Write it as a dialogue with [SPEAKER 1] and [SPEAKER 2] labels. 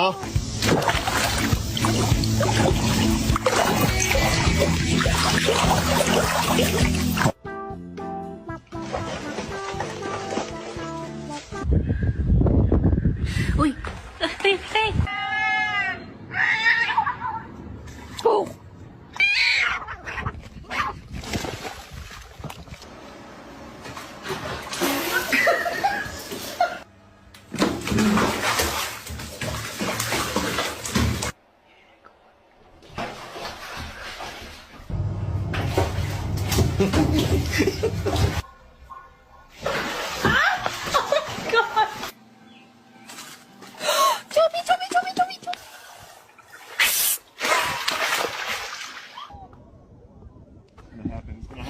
[SPEAKER 1] ha?
[SPEAKER 2] Uy! Tay! Tay! Oh! Chubby, chubby, chubby, chubby, chubby.
[SPEAKER 1] It's gonna happen. It's gonna